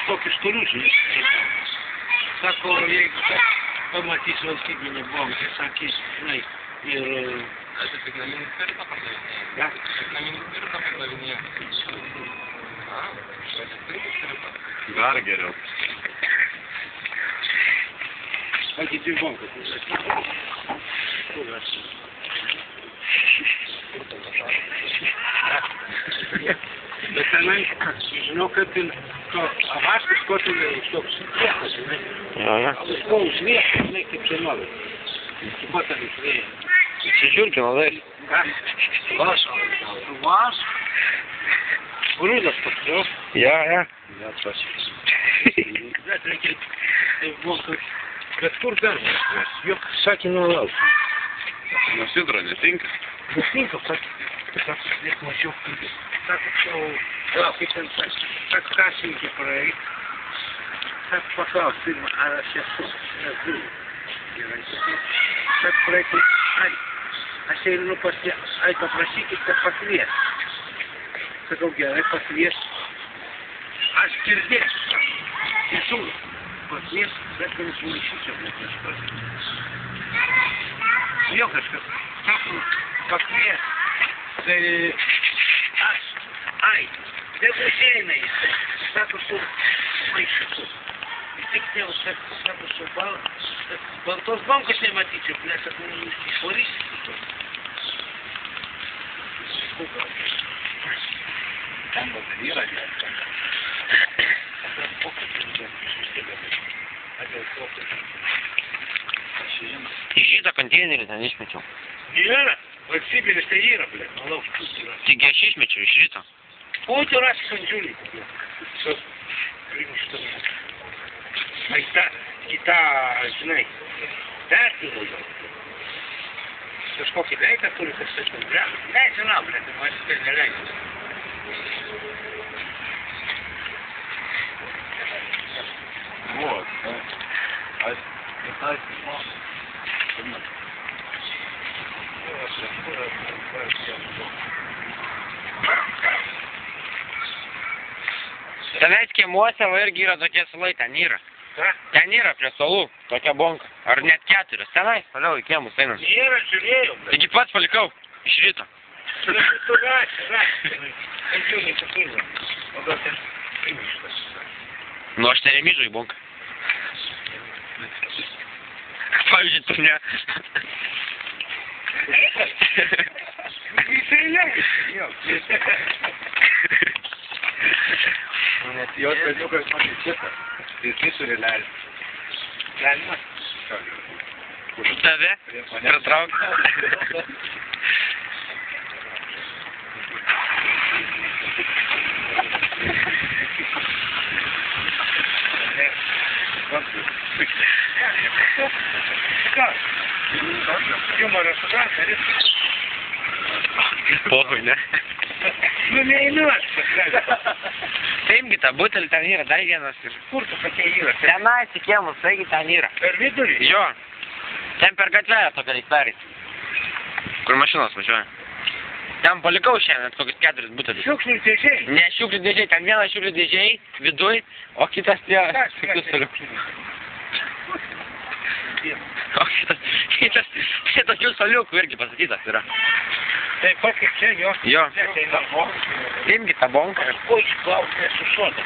Tokius turiu, žinai. Sako, jeigu pamatys valstybinį banką, sakys, žinai, ir... Это сигнальный спирт парdavinėja? Ja? Signalinį spiritą pardavinėja? A, registrinių spiritą? Dar geriau. Valstybinį banką. Bet tenai, žinau, kad avaškas, ko tu toks vietas, žinai. Ja. Ko užvietas, žinai, kaip čia nori. Ko ten užvėja. Чечурки молодец. Ką? Vas. Vas? Grūdas toks, jo? Ja. Ja, bet reikia, tai buvo, bet kur galima, jo, sakė, nuolausiu. Nu sidro netinka. Netinka, sakė, net mačiau, sakė, kaip ten, sakė, kasininkė praeit, sakė, paklaus, pirmą, ar aš esu, gerai, sakė, praeit, aš einu paprašykit, kad pakvies. Sakau, gerai, pakvies. Aš girdėsiu, esu pakvies, bet man sumaišyčiau, bet kažkas. Jo kažkas, sako, pakvies. Tai aš, tegu išeina jis, sako, su maišyčiau. Tik tėvų, sako, su baltos bankos nematyčiau, nes sakau, išvarysiu. Ten yra. Į šitą konteinerį ten išmečiau. Nėra, valstybinis tai yra, blė, manau, yra. Taigi aš išmečiau iš ryto. O, tu rasi sandžiulį, blė. Su primuštami. Ai, kita, žinai, pertinu jau. Kažkokį veiką turi, kad sakau, blė. Nežinau, blė, tai man tai neleidžiu. Вот, да. А китайский мало. Tenais kiemuose va irgi yra tokie salai, ten yra. Ten yra prie salų, tokia bonka. Ar net 4. Tenais, toliau į kiemus einam. Nėra, žiūrėjau, blė. Taigi pats palikau iš ryto. Tu rasi. Sandžiulį supirma. O gal ten primuštas. Nu aš neremyžu į bonką. Pavyzdžiui, tu ne. Jisai leidžiu, jo. Nes jos pėdžiukas man įsitas. Jisai turi leidžiu. Galima? Tave? Pratrauk. Юмора supranta, ir Pohui, ne? nu neįliu aš pasileidžiu. Taimgi tą butelį ten yra, dar vienas ir... Kur tu pačiai yra? Tenais į kiemus, taigi ten yra. Per vidurį? Jo. Ten per gatvelę tokia reik pereit. Kur mašinos važiuoja. Ten palikau šiandien tokius 4 butelius. Šiukšlių dėžiai? Ne šiukšlių dėžiai, ten vienas šiukšlių dėžiai viduj, o kitas tie šiukšlius toliau. O kitas tokių soliukų irgi pasakytas yra. Tai kokį čia, jo? Jo. Tai namo. Imgi tą bonką. Ko išplauk nesu soda?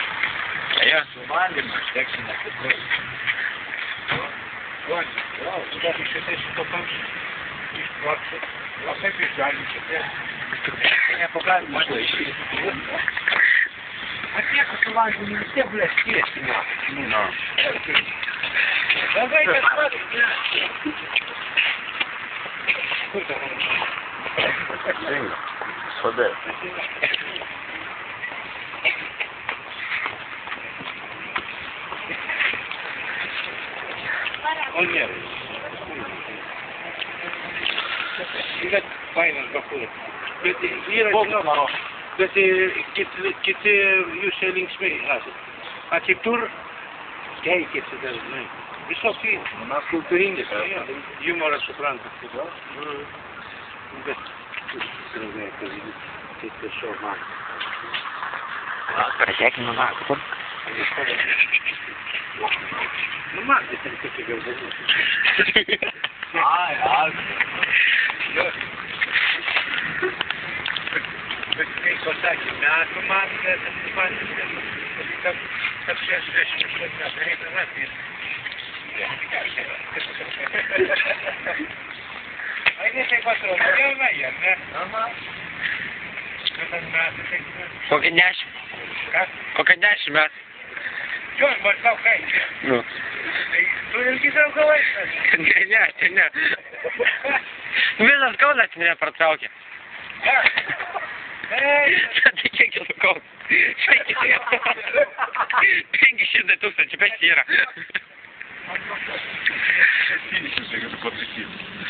Jo. Suvalymas, teksime, kad bus. O, dar šitai su to pamšį. Išplauksit. O kaip išgalinčiate? Nepagalima išlaikyti. Atlieka suvalgymį vis tiek blės skiriasi. No. Labai kas pats, ne? Kur tą man? Sodė. O ne. Yra fainas bakūras. Bet yra, žinau, bet kiti jūs čia linksmai esat. A kitur keikiasi dažnai. Visokiai. Mes kultūringi. Humorą suprantat. Bet draugai, kad tiesiog man. Prasiekinu, na, kur? Nu, man tai ten tik jau dabar. Ai. Bet kaip pasakė, metų man, kad 60 metų eina metais. Ai, ne taip atrodo, jauna jie, ne? Aha. Kokia 10? Ką? Kokia 10 metų? Jo, maždaug kaip? Nu. Tai tu irgi draugą vaikas? Ne. Visas Kaunas mane pratraukė. Ką? Tai kiek jau Kaunas? 500 tūkstančių, bet yra. 700 pasakyti.